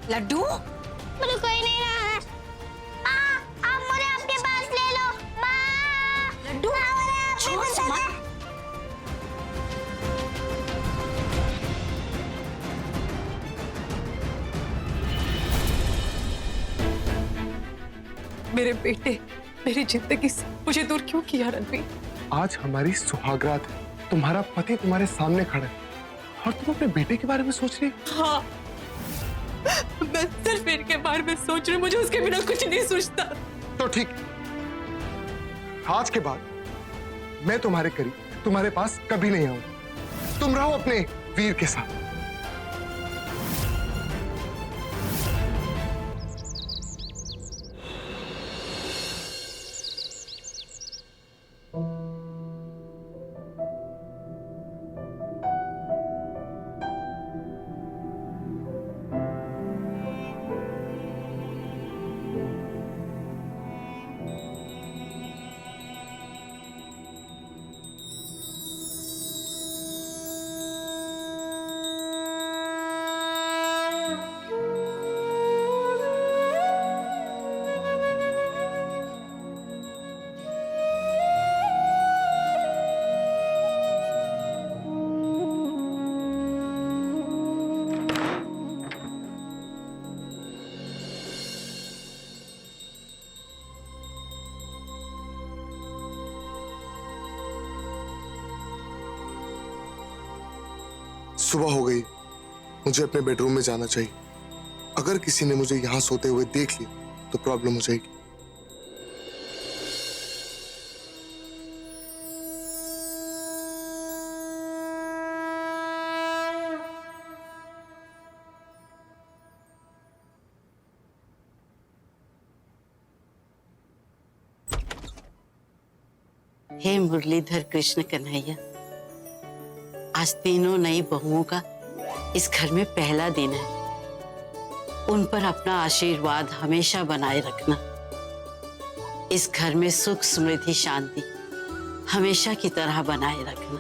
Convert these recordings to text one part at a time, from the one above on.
लड्डू मुझे कोई नहीं रहा है। आप मुझे आपके पास ले लो। माँ, लड्डू छोड़ सुमन। मेरे बेटे, मेरी जिंदगी से मुझे दूर क्यों किया रणवीर? आज हमारी सुहागरात है, तुम्हारा पति तुम्हारे सामने खड़ा है और तुम अपने बेटे के बारे में सोच रही हो? हाँ, मैं सिर्फ इनके बारे में सोच रही हूँ, मुझे उसके बिना कुछ नहीं सोचता। तो ठीक, आज के बाद मैं तुम्हारे करीब, तुम्हारे पास कभी नहीं आऊंगा। तुम रहो अपने वीर के साथ। सुबह हो गई, मुझे अपने बेडरूम में जाना चाहिए। अगर किसी ने मुझे यहां सोते हुए देख लिया तो प्रॉब्लम हो जाएगी। हे मुरलीधर कृष्ण कन्हैया, आज तीनों नई बहुओं का इस घर में पहला दिन है। उन पर अपना आशीर्वाद हमेशा बनाए रखना। इस घर में सुख समृद्धि शांति हमेशा की तरह बनाए रखना।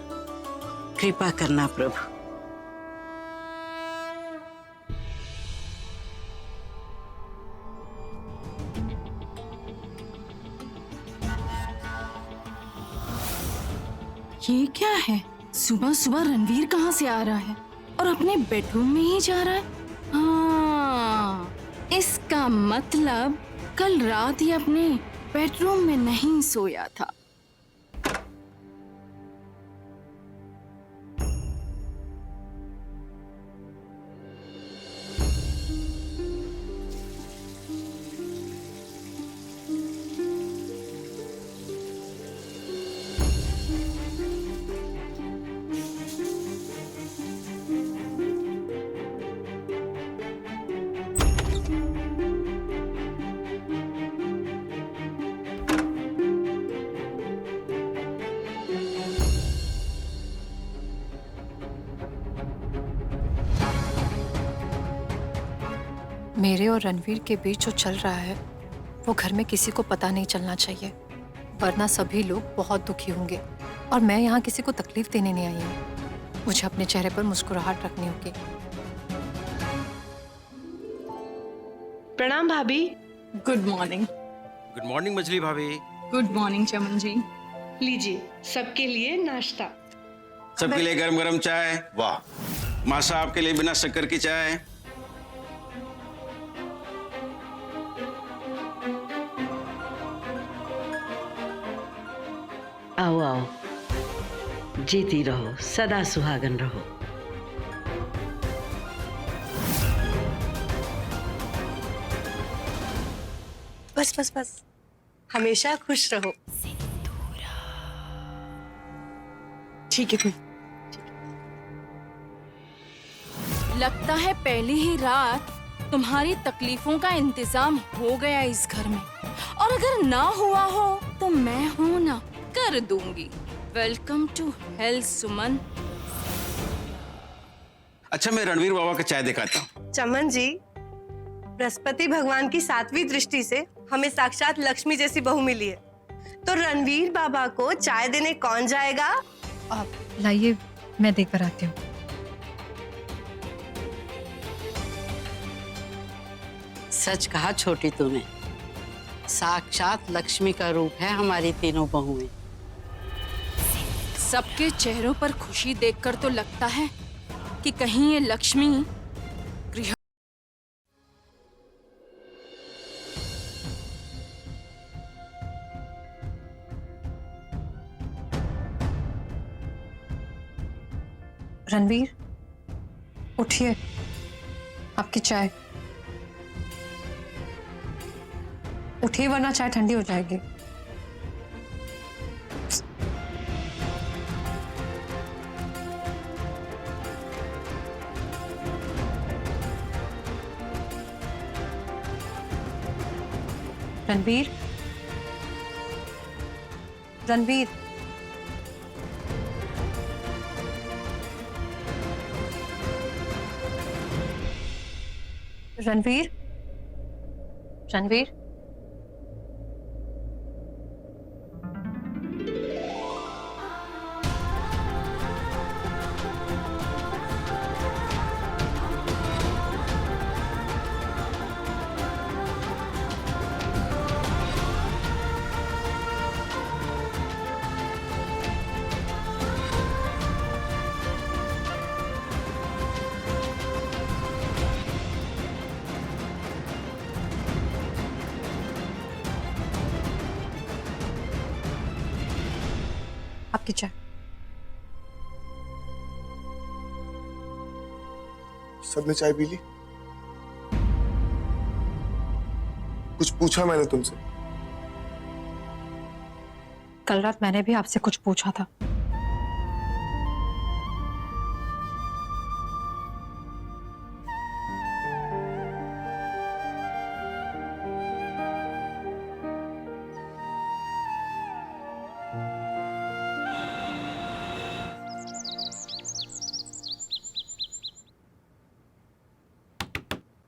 कृपा करना प्रभु। ये क्या है? सुबह सुबह रणवीर कहाँ से आ रहा है और अपने बेडरूम में ही जा रहा है? हाँ, इसका मतलब कल रात ही अपने बेडरूम में नहीं सोया था। मेरे और रणवीर के बीच जो चल रहा है वो घर में किसी को पता नहीं चलना चाहिए, वरना सभी लोग बहुत दुखी होंगे। और मैं यहाँ किसी को तकलीफ देने नहीं आई हूँ। मुझे अपने चेहरे पर मुस्कुराहट रखनी होगी। प्रणाम भाभी। Good morning. गुड मॉर्निंग मछली भाभी। गुड मॉर्निंग चमन जी। लीजिए, सबके लिए नाश्ता। सबके लिए गरम गरम चाय। वाह, माँ साहब के लिए बिना शक्कर की चाय। आओ आओ, जीती रहो, सदा सुहागन रहो। बस बस बस, हमेशा खुश रहो। ठीक है कोई। लगता है पहली ही रात तुम्हारी तकलीफों का इंतजाम हो गया इस घर में, और अगर ना हुआ हो तो मैं हूं ना, कर दूंगी। वेलकम टू हेल सुमन। अच्छा, मैं रणवीर बाबा का चाय दिखाता हूँ। चमन जी, बृहस्पति भगवान की 7वीं दृष्टि से हमें साक्षात लक्ष्मी जैसी बहू मिली है, तो रणवीर बाबा को चाय देने कौन जाएगा? लाइए, मैं देकर आती हूँ। सच कहा छोटी तूने। साक्षात लक्ष्मी का रूप है हमारी तीनों बहुएं। सबके चेहरों पर खुशी देखकर तो लगता है कि कहीं ये लक्ष्मी गृह रणवीर, उठिए, आपकी चाय। उठिए वरना चाय ठंडी हो जाएगी। रणवीर, रणवीर, रणवीर, रणवीर, आपकी चाय। सबने चाय पी ली? कुछ पूछा मैंने तुमसे? कल रात मैंने भी आपसे कुछ पूछा था।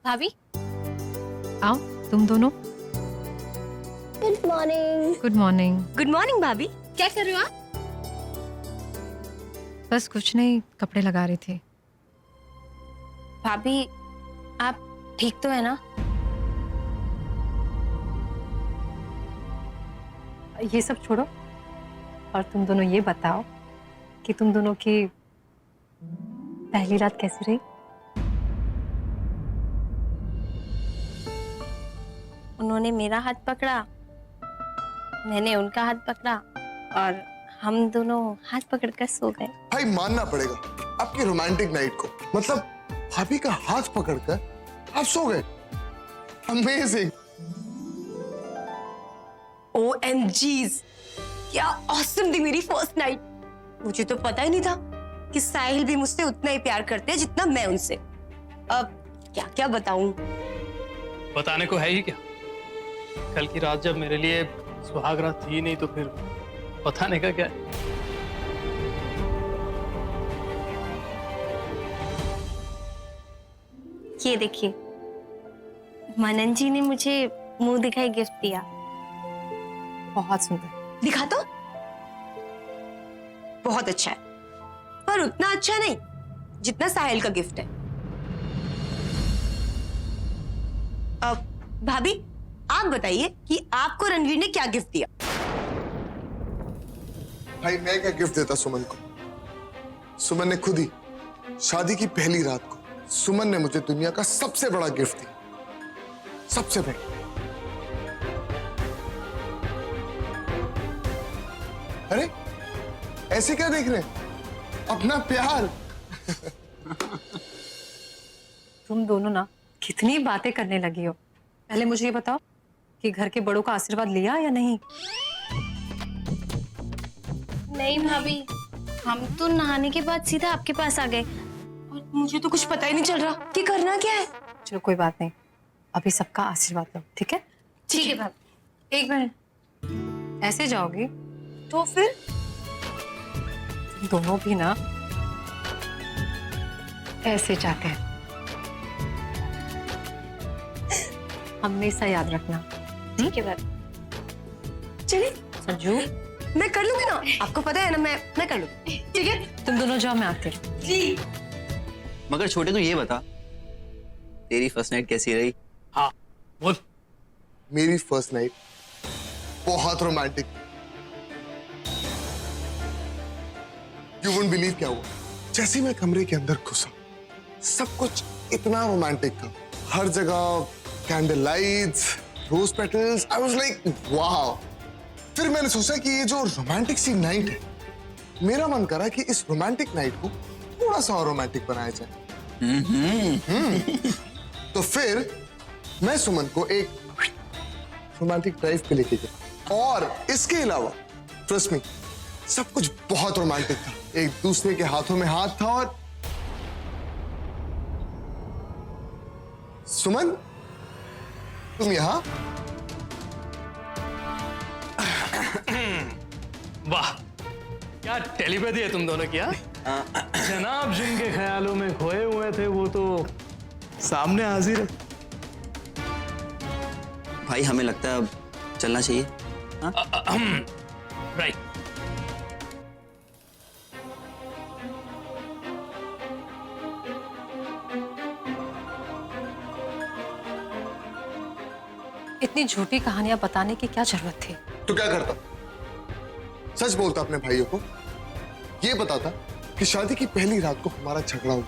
भाभी, आओ तुम दोनों। Good morning. Good morning. Good morning भाभी। क्या कर रहे हो आप? बस कुछ नहीं, कपड़े लगा रही थी। भाभी, आप ठीक तो है ना? ये सब छोड़ो और तुम दोनों ये बताओ कि तुम दोनों की पहली रात कैसी रही? उन्होंने मेरा हाथ पकड़ा, मैंने उनका हाथ पकड़ा और हम दोनों हाथ पकड़कर सो गए। भाई मानना पड़ेगा आपकी रोमांटिक नाइट को। मतलब भाभी का हाथ पकड़कर आप सो गए। अमेजिंग। OMGs, क्या ऑसम थी मेरी फर्स्ट नाइट। मुझे तो पता ही नहीं था कि साहिल भी मुझसे उतना ही प्यार करते हैं जितना मैं उनसे। अब क्या क्या बताऊं। बताने को है ही क्या। कल की रात जब मेरे लिए सुहाग रात थी नहीं तो फिर बताने का क्या है। ये देखिए, मनन जी ने मुझे मुंह दिखाई गिफ्ट दिया। बहुत सुंदर। दिखा तो। बहुत अच्छा है, पर उतना अच्छा नहीं जितना साहिल का गिफ्ट है। अब भाभी आप बताइए कि आपको रणवीर ने क्या गिफ्ट दिया? भाई मैं क्या गिफ्ट देता सुमन को। सुमन ने खुद ही शादी की पहली रात को सुमन ने मुझे दुनिया का सबसे बड़ा गिफ्ट दिया। सबसे बड़ा। अरे ऐसे क्या देख रहे हैं? अपना प्यार। तुम दोनों ना कितनी बातें करने लगी हो। पहले मुझे ये बताओ कि घर के बड़ों का आशीर्वाद लिया या नहीं? नहीं भाभी, हम तो नहाने के बाद सीधा आपके पास आ गए और मुझे तो कुछ पता ही नहीं चल रहा कि करना क्या है। चलो कोई बात नहीं, अभी सबका आशीर्वाद लो, ठीक है? ठीक है भाभी। एक मिनट, ऐसे जाओगी तो फिर तुम दोनों भी ना ऐसे जाते हैं। हमेशा याद रखना। ठीक है भाभी। चलिए संजू, मैं कर लूंगी ना, आपको पता है ना, मैं कर लूंगी। ठीक है तुम दोनों जाओ, मैं आती हूँ। जी। मगर छोटे तू ये बता, तेरी फर्स्ट नाइट कैसी रही? हाँ, बोल। मेरी फर्स्ट नाइट बहुत रोमांटिक। यू वुडंट बिलीव क्या हुआ। जैसे ही मैं कमरे के अंदर घुसा, सब कुछ इतना रोमांटिक था। हर जगह candle lights, rose petals. I was like wow. फिर मैंने सोचा कि ये जो रोमांटिक सी नाइट है, मेरा मन करा कि इस रोमांटिक नाइट को थोड़ा सा और रोमांटिक बनाया जाए। तो फिर मैं सुमन को एक रोमांटिक ड्राइव पे लेके गया, और इसके अलावा ट्रस्ट मी, सब कुछ बहुत रोमांटिक था। एक दूसरे के हाथों में हाथ था। और सुमन, तुम यहां? वाह, क्या टेलीपैथी है तुम दोनों की। हाँ? जनाब जिनके ख्यालों में खोए हुए थे वो तो सामने हाजिर है। भाई हमें लगता है अब चलना चाहिए। राइट। इतनी झूठी कहानियां बताने की क्या जरूरत थी? तो क्या करता? सच बोलता अपने भाइयों को। ये बताता कि शादी की पहली रात को हमारा झगड़ा हुआ,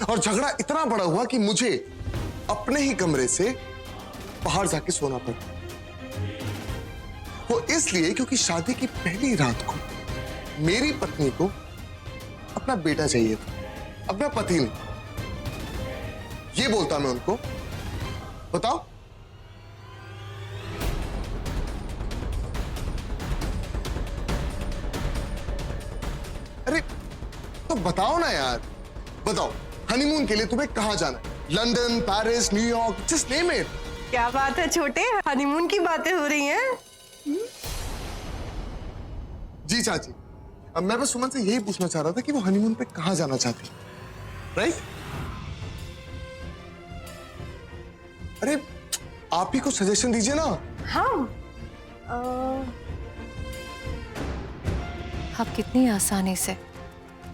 और झगड़ा इतना बड़ा हुआ कि मुझे अपने ही कमरे से बाहर जाके सोना पड़ा। वो इसलिए क्योंकि शादी की पहली रात को मेरी पत्नी को अपना बेटा चाहिए था, अपना पति नहीं। ये बोलता मैं उनको, बताओ। अरे तो बताओ ना यार, बताओ हनीमून के लिए तुम्हें कहां जाना है? London, Paris, New York, just name it. क्या बात है छोटे, हनीमून की बातें हो रही हैं? जी चाची, अब मैं बस सुमन से यही पूछना चाह रहा था कि वो हनीमून पे कहां जाना चाहती, राइट? अरे आप ही कुछ सजेशन दीजिए ना। हम आप कितनी आसानी से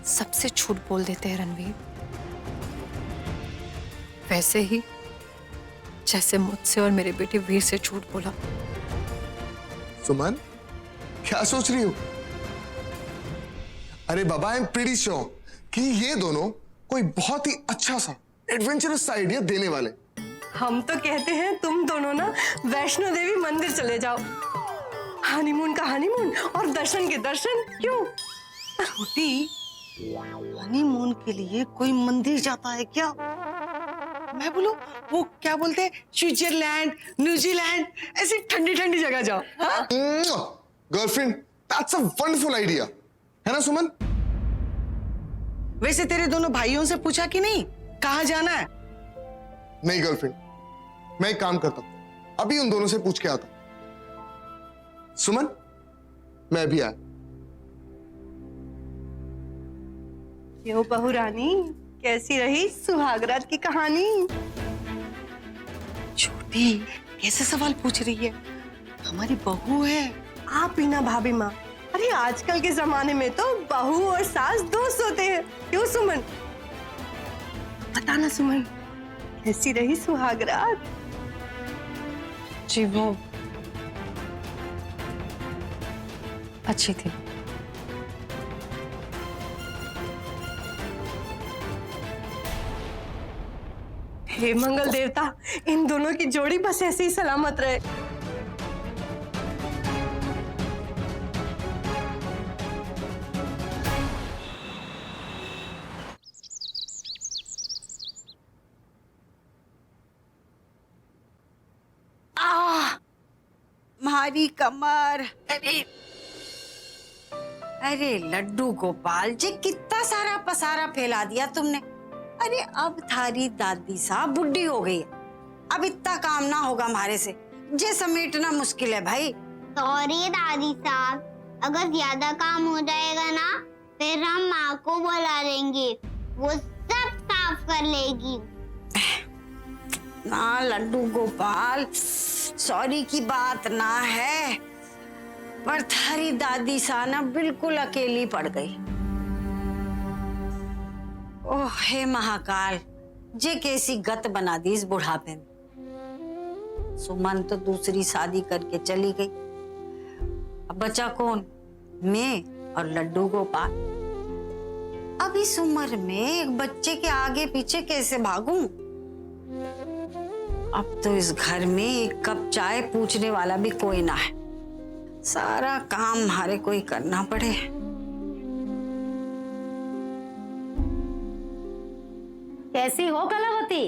सबसे झूठ बोल देते हैं रणवीर। वैसे ही जैसे मुझसे और मेरे बेटे वीर से झूठ बोला। सुमन, क्या सोच रही हो? अरे बाबा, आई एम प्रीटी श्योर कि ये दोनों कोई बहुत ही अच्छा सा एडवेंचरस सा आइडिया देने वाले। हम तो कहते हैं तुम दोनों ना वैष्णो देवी मंदिर चले जाओ। हनीमून का हनीमून और दर्शन के दर्शन। क्यों छोटी, हनीमून के लिए कोई मंदिर जाता है क्या? मैं बोलूं वो क्या बोलते हैं, स्विट्जरलैंड, न्यूजीलैंड, ऐसी ठंडी ठंडी जगह जाओ। हाँ? Girlfriend, that's a wonderful idea, है ना सुमन? वैसे तेरे दोनों भाइयों से पूछा कि नहीं कहाँ जाना है? नहीं गर्लफ्रेंड, मैं एक काम करता हूं, अभी उन दोनों से पूछ के आता हूं। सुमन, मैं भी आया। क्यों बहू रानी, कैसी रही सुहागरात की कहानी? छोटी, कैसे सवाल पूछ रही है? हमारी बहू है। आप ही ना भाभी माँ। अरे आजकल के जमाने में तो बहू और सास दोस्त होते हैं। क्यों सुमन, बताना सुमन, कैसी रही सुहागरात? जी वो अच्छी थी। हे मंगल देवता, इन दोनों की जोड़ी बस ऐसे ही सलामत रहे। मारी कमर। अरे लड्डू गोपाल जी, कितना सारा पसारा फैला दिया तुमने। अरे अब थारी दादी साहब बुढ़ी हो गई है, अब इतना काम ना होगा हमारे से। जे समेटना मुश्किल है भाई। सॉरी दादी साहब, अगर ज्यादा काम हो जाएगा ना फिर हम माँ को बुला लेंगे, वो सब साफ कर लेगी। ना लड्डू गोपाल, सॉरी की बात ना है, पर थारी दादी सा ना बिल्कुल अकेली पड़ गई। ओह हे महाकाल, जे कैसी गत बना दी इस बुढ़ापे में। सुमन तो दूसरी शादी करके चली गई। अब बचा कौन? मैं और लड्डू गोपाल। अब इस उम्र में एक बच्चे के आगे पीछे कैसे भागूं? अब तो इस घर में एक कप चाय पूछने वाला भी कोई ना है। सारा काम हमारे को ही करना पड़े। कैसी हो कलावती?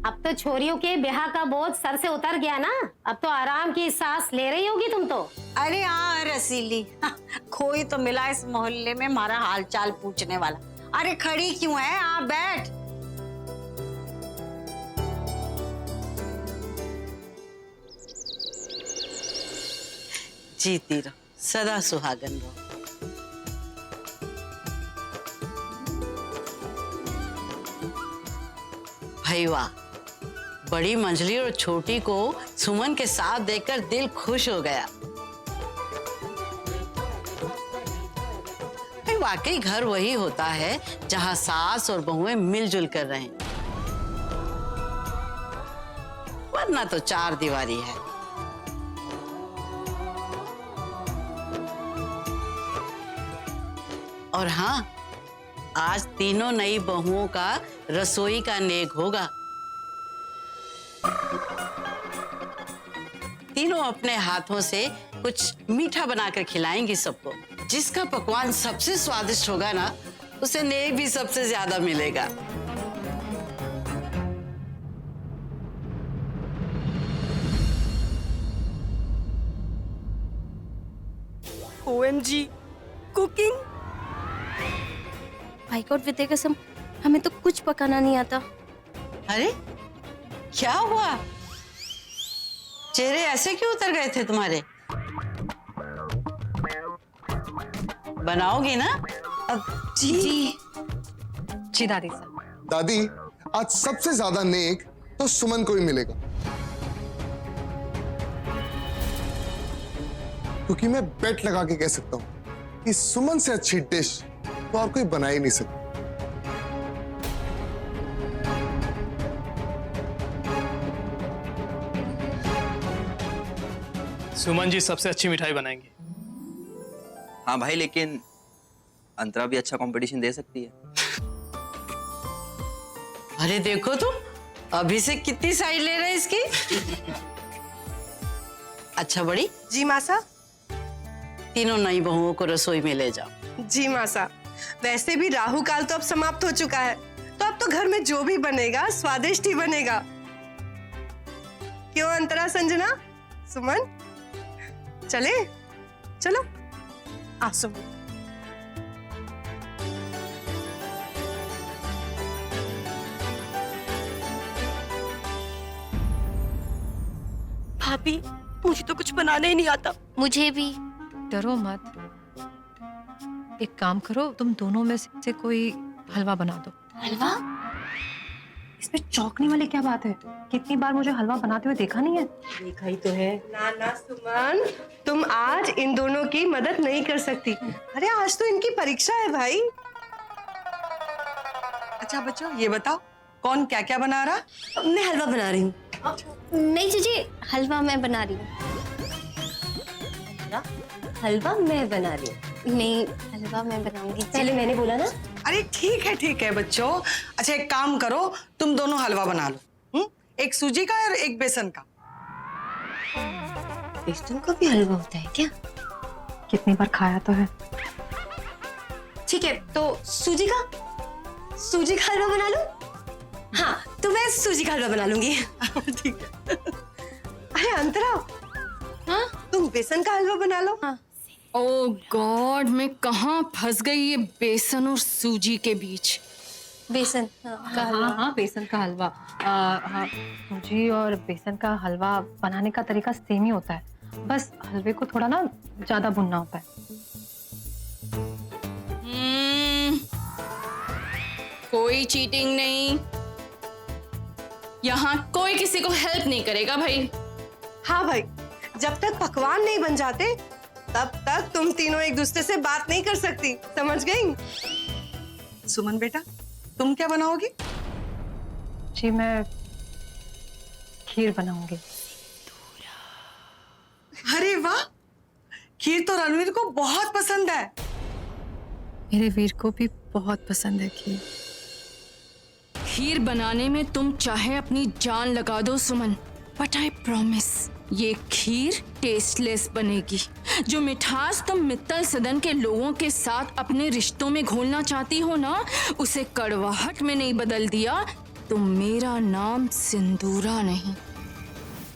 अब तो छोरियों के ब्याह का बोझ सर से उतर गया ना, अब तो आराम की सांस ले रही होगी तुम तो। अरे हाँ रसीली, कोई तो मिला इस मोहल्ले में हमारा हालचाल पूछने वाला। अरे खड़ी क्यों है, आप बैठ। जीती रहो, सदा सुहागन रहो। भाई वाह, बड़ी मंजली और छोटी को सुमन के साथ देखकर दिल खुश हो गया। वाकई घर वही होता है जहां सास और बहुएं मिलजुल कर रहें, वरना तो चार दीवारी है। और हाँ, आज तीनों नई बहुओं का रसोई का नेक होगा। तीनों अपने हाथों से कुछ मीठा बनाकर खिलाएंगी सबको। जिसका पकवान सबसे स्वादिष्ट होगा ना, उसे नेक भी सबसे ज्यादा मिलेगा। OMG, cooking. भाई गॉड विद्या कसम, हमें तो कुछ पकाना नहीं आता। अरे क्या हुआ? चेहरे ऐसे क्यों उतर गए थे तुम्हारे? बनाओगी ना? अब जी दादी साहब। दादी, आज सबसे ज्यादा नेक तो सुमन को ही मिलेगा, क्योंकि मैं बेट लगा के कह सकता हूं कि सुमन से अच्छी डिश तो और कोई बना ही नहीं सकता। सुमन जी सबसे अच्छी मिठाई बनाएंगी। हाँ भाई, लेकिन अंतरा भी अच्छा कंपटीशन दे सकती है। अरे देखो तुम, अभी से कितनी साइड ले रहे हैं इसकी। अच्छा बड़ी जी मासा। तीनों नई बहुओं को रसोई में ले जाओ। जी मासा। वैसे भी राहु काल तो अब समाप्त हो चुका है, तो अब तो घर में जो भी बनेगा स्वादिष्ट ही बनेगा। क्यों अंतरा, संजना, सुमन, चले? चलो आ सुमन। भाभी, मुझे तो कुछ बनाने ही नहीं आता। मुझे भी। डरो मत, एक काम करो, तुम दोनों में से कोई हलवा बना दो। हलवा? इसमें चौंकने वाली क्या बात है? कितनी बार मुझे हलवा बनाते हुए देखा नहीं है? देखा ही तो है। ना ना सुमन, तुम आज इन दोनों की मदद नहीं कर सकती। अरे आज तो इनकी परीक्षा है भाई। अच्छा बच्चों, ये बताओ कौन क्या क्या बना रहा? मैं हलवा बना रही हूँ। नहीं जीजी, हलवा मैं बना रही हूँ। हलवा मैं बना रही हूँ। नहीं, हलवा मैं बनाऊंगी। पहले मैंने बोला ना। अरे ठीक है बच्चों। अच्छा एक काम करो, तुम दोनों हलवा बना लो। एक सूजी का और एक बेसन का। बेसन का भी हलवा होता है क्या? कितनी बार खाया तो है। ठीक है, तो सूजी का हलवा बना लूं? हाँ, तो मैं सूजी का हलवा बना लूंगी। ठीक है। अरे अंतरा, हाँ तुम बेसन का हलवा बना लो। हाँ। ओह गॉड, मैं कहाँ फंस गई ये बेसन और सूजी के बीच। बेसन का हलवा। हाँ, बेसन का हलवा। हाँ, सूजी और बेसन का हलवा बनाने का तरीका सेम ही होता है, बस हलवे को थोड़ा ना ज्यादा भुनना होता है। कोई चीटिंग नहीं, यहाँ कोई किसी को हेल्प नहीं करेगा भाई। हाँ भाई, जब तक पकवान नहीं बन जाते तब तक तुम तीनों एक दूसरे से बात नहीं कर सकती, समझ गई? सुमन बेटा, तुम क्या बनाओगी? जी मैं खीर बनाऊंगी। रणवीर को बहुत पसंद है। मेरे वीर को भी बहुत पसंद है खीर। खीर बनाने में तुम चाहे अपनी जान लगा दो सुमन, बट आई प्रॉमिस ये खीर टेस्टलेस बनेगी। जो मिठास तुम मित्तल सदन के लोगों के साथ अपने रिश्तों में घोलना चाहती हो ना, उसे कड़वाहट में नहीं बदल दिया तो मेरा नाम सिंदूरा नहीं